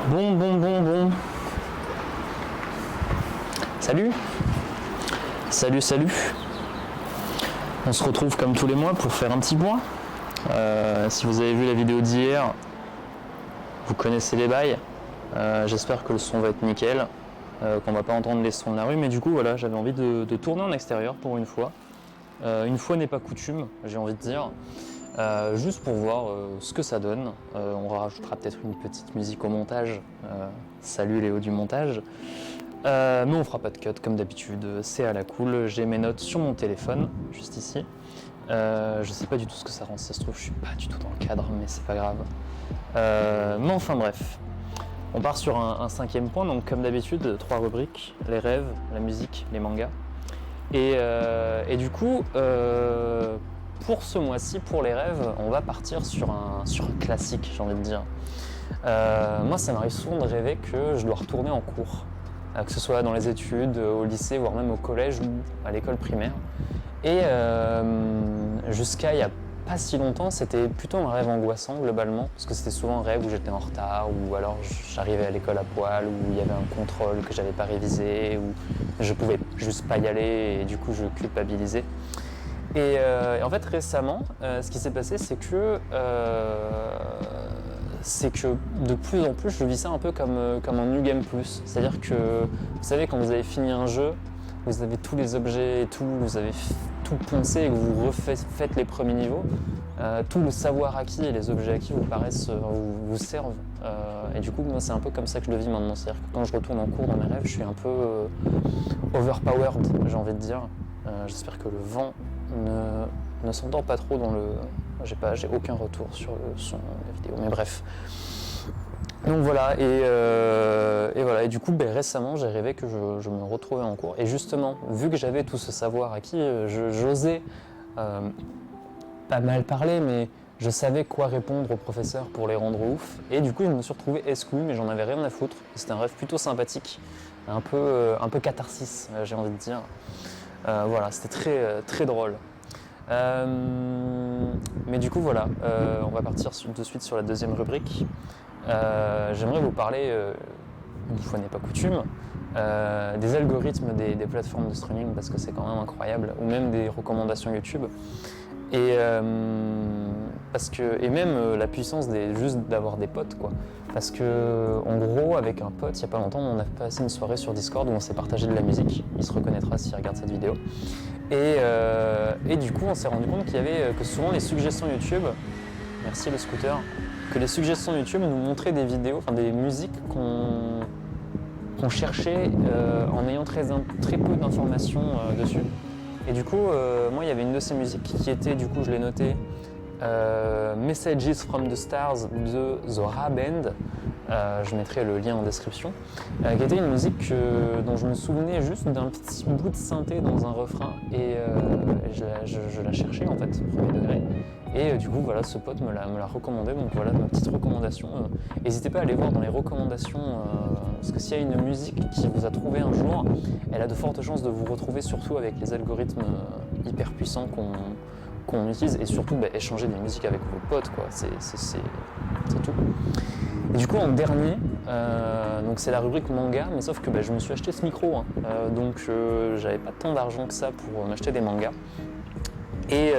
Bon. Salut. On se retrouve comme tous les mois pour faire un petit point. Si vous avez vu la vidéo d'hier, vous connaissez les bails. J'espère que le son va être nickel, qu'on va pas entendre les sons de la rue. Mais du coup, voilà, j'avais envie de tourner en extérieur pour une fois. Une fois n'est pas coutume, j'ai envie de dire. Juste pour voir ce que ça donne. On rajoutera peut-être une petite musique au montage. Salut Léo du montage. Mais on fera pas de cut comme d'habitude, c'est à la cool. J'ai mes notes sur mon téléphone, juste ici. Je sais pas du tout ce que ça rend, si ça se trouve je suis pas du tout dans le cadre, mais c'est pas grave. Mais enfin bref. On part sur un cinquième point, donc comme d'habitude, 3 rubriques, les rêves, la musique, les mangas. Et du coup, pour ce mois-ci, pour les rêves, on va partir sur un classique, j'ai envie de dire. Moi, ça m'arrive souvent de rêver que je dois retourner en cours, que ce soit dans les études, au lycée, voire même au collège ou à l'école primaire. Et jusqu'à il n'y a pas si longtemps, c'était plutôt un rêve angoissant globalement, parce que c'était souvent un rêve où j'étais en retard, ou alors j'arrivais à l'école à poil, où il y avait un contrôle que j'avais pas révisé, ou je pouvais juste pas y aller et du coup je culpabilisais. Et en fait récemment, ce qui s'est passé, c'est que de plus en plus je vis ça un peu comme un New Game Plus. C'est-à-dire que vous savez, quand vous avez fini un jeu, vous avez tous les objets et tout, vous avez tout poncé et que vous faites les premiers niveaux, tout le savoir acquis et les objets acquis vous servent. Et du coup, moi, c'est un peu comme ça que je le vis maintenant. C'est-à-dire que quand je retourne en cours dans mes rêves, je suis un peu overpowered, j'ai envie de dire. J'espère que le vent ne s'entend pas trop dans le... J'ai aucun retour sur le son de la vidéo, mais bref. Donc voilà, et voilà. Et du coup, récemment, j'ai rêvé que je me retrouvais en cours. Et justement, vu que j'avais tout ce savoir acquis, j'osais pas mal parler, mais je savais quoi répondre aux professeurs pour les rendre ouf. Et du coup, je me suis retrouvé exclu, mais j'en avais rien à foutre. C'était un rêve plutôt sympathique, un peu catharsis, j'ai envie de dire. Voilà, c'était très drôle. Mais du coup, voilà, on va partir de suite sur la deuxième rubrique. J'aimerais vous parler, une fois n'est pas coutume, des algorithmes des plateformes de streaming, parce que c'est quand même incroyable, ou même des recommandations YouTube. Et même la puissance juste d'avoir des potes, quoi. Parce que en gros, avec un pote, il n'y a pas longtemps, on a passé une soirée sur Discord où on s'est partagé de la musique. Il se reconnaîtra s'il regarde cette vidéo. Et du coup, on s'est rendu compte qu'il y avait que souvent les suggestions YouTube, merci le scooter, que les suggestions YouTube nous montraient des vidéos, enfin des musiques qu'on cherchait en ayant très peu d'informations dessus. Et du coup, moi, il y avait une de ces musiques qui était, du coup, je l'ai noté, Messages from the Stars de The Ra Band. Je mettrai le lien en description, qui était une musique dont je me souvenais juste d'un petit bout de synthé dans un refrain, et je la cherchais en fait, premier degré. Et du coup, voilà, ce pote me l'a recommandé, donc voilà ma petite recommandation. N'hésitez pas à aller voir dans les recommandations, parce que s'il y a une musique qui vous a trouvé un jour, elle a de fortes chances de vous retrouver, surtout avec les algorithmes hyper puissants qu'on utilise, et surtout échanger des musiques avec vos potes, quoi. C'est tout. Et du coup, en dernier, donc c'est la rubrique manga, mais sauf que je me suis acheté ce micro, hein. Donc j'avais pas tant d'argent que ça pour m'acheter des mangas. Et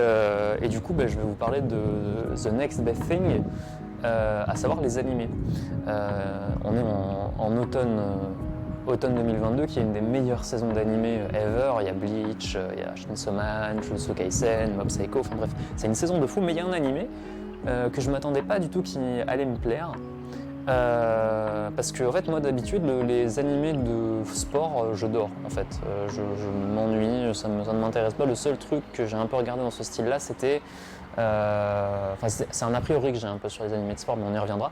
du coup, je vais vous parler de The Next Best Thing, à savoir les animés. On est en automne 2022, qui est une des meilleures saisons d'animés ever. Il y a Bleach, il y a Chainsaw Man, Jujutsu Kaisen, Mob Psycho, enfin bref, c'est une saison de fou, mais il y a un animé que je m'attendais pas du tout qui allait me plaire. Parce que en fait, moi d'habitude, les animés de sport, je dors en fait. Je m'ennuie, ça ne m'intéresse pas. Le seul truc que j'ai un peu regardé dans ce style-là, c'était... c'est un a priori que j'ai un peu sur les animés de sport, mais on y reviendra.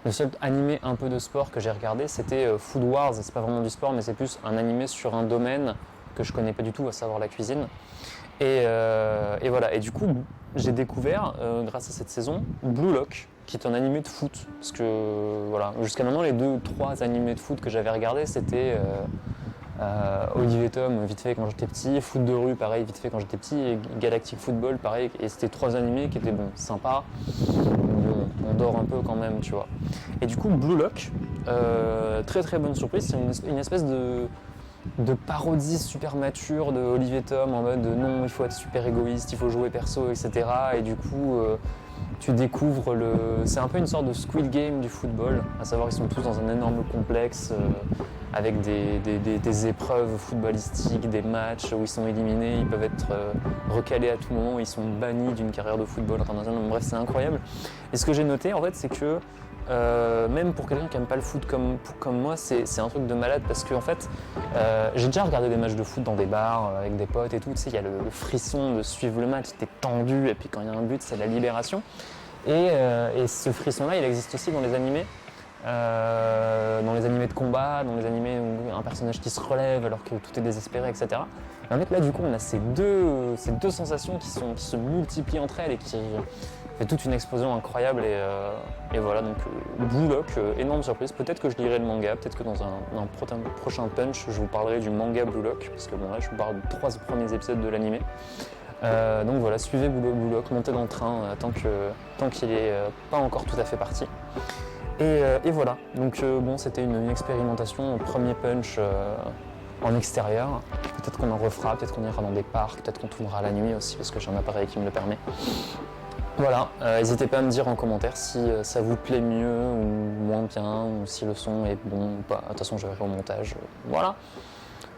Le seul animé un peu de sport que j'ai regardé, c'était Food Wars. C'est pas vraiment du sport, mais c'est plus un animé sur un domaine que je connais pas du tout, à savoir la cuisine. Et voilà. Et du coup, j'ai découvert, grâce à cette saison, Blue Lock, qui est un animé de foot. Parce que, voilà, jusqu'à maintenant, les 2-3 animés de foot que j'avais regardés, c'était Olivier et Tom, vite fait quand j'étais petit, Foot de rue, pareil, vite fait quand j'étais petit, et Galactic Football, pareil. Et c'était 3 animés qui étaient, sympas. Bon, on dort un peu quand même, tu vois. Et du coup, Blue Lock, Très très bonne surprise, c'est une espèce de parodie super mature de Olivier Tom en mode non, il faut être super égoïste, il faut jouer perso, etc. Et du coup, tu découvres c'est un peu une sorte de Squid Game du football, à savoir ils sont tous dans un énorme complexe avec des épreuves footballistiques, des matchs où ils sont éliminés, ils peuvent être recalés à tout moment, ils sont bannis d'une carrière de football international. Bref, c'est incroyable. Et ce que j'ai noté en fait, c'est que même pour quelqu'un qui n'aime pas le foot comme moi, c'est un truc de malade parce que en fait, j'ai déjà regardé des matchs de foot dans des bars avec des potes et tout. Tu sais, il y a le frisson de suivre le match, t'es tendu et puis quand il y a un but, c'est la libération. Et ce frisson-là, il existe aussi dans les animés. Dans les animés de combat, dans les animés où un personnage qui se relève alors que tout est désespéré, etc. Et en fait, là, du coup, on a ces deux sensations qui se multiplient entre elles et qui fait toute une explosion incroyable. Et voilà, donc Blue Lock, énorme surprise. Peut-être que je lirai le manga, peut-être que dans un prochain punch, je vous parlerai du manga Blue Lock, parce que bon, là, je vous parle des 3 premiers épisodes de l'animé. Donc voilà, suivez Blue Lock, montez dans le train tant qu'il n'est pas encore tout à fait parti. Et voilà, donc bon, c'était une expérimentation, premier punch en extérieur. Peut-être qu'on en refera, peut-être qu'on ira dans des parcs, peut-être qu'on tournera la nuit aussi, parce que j'ai un appareil qui me le permet. Voilà, n'hésitez pas à me dire en commentaire si ça vous plaît mieux ou moins bien, ou si le son est bon ou pas. De toute façon, je verrai au montage. Voilà,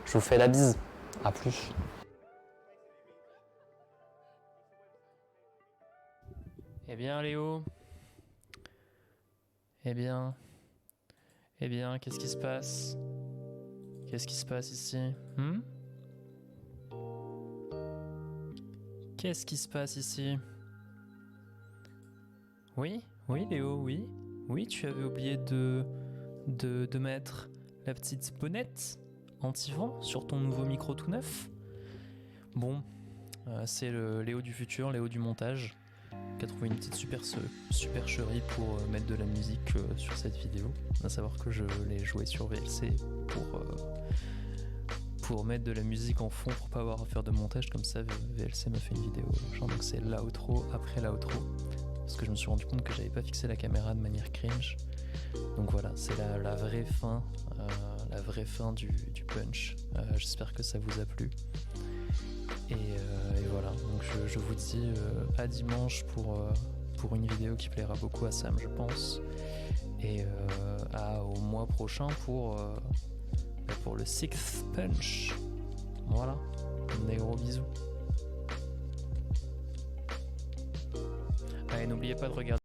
je vous fais la bise. À plus. Eh bien, Léo. Eh bien, qu'est-ce qui se passe? Qu'est-ce qui se passe ici? Qu'est-ce qui se passe ici? Oui, Léo, oui. Oui, tu avais oublié de mettre la petite bonnette anti-vent sur ton nouveau micro tout neuf. Bon, c'est le Léo du futur, Léo du montage, qui a trouvé une petite supercherie pour mettre de la musique sur cette vidéo. À savoir que je l'ai joué sur VLC pour mettre de la musique en fond pour pas avoir à faire de montage. Comme ça, VLC m'a fait une vidéo. Genre, donc c'est l'outro après l'outro. Parce que je me suis rendu compte que j'avais pas fixé la caméra de manière cringe. Donc voilà, c'est la vraie fin, du punch. J'espère que ça vous a plu. Et voilà, donc je vous dis à dimanche pour une vidéo qui plaira beaucoup à Sam, je pense. Et au mois prochain pour le 6th punch. Voilà, des gros bisous. Allez, n'oubliez pas de regarder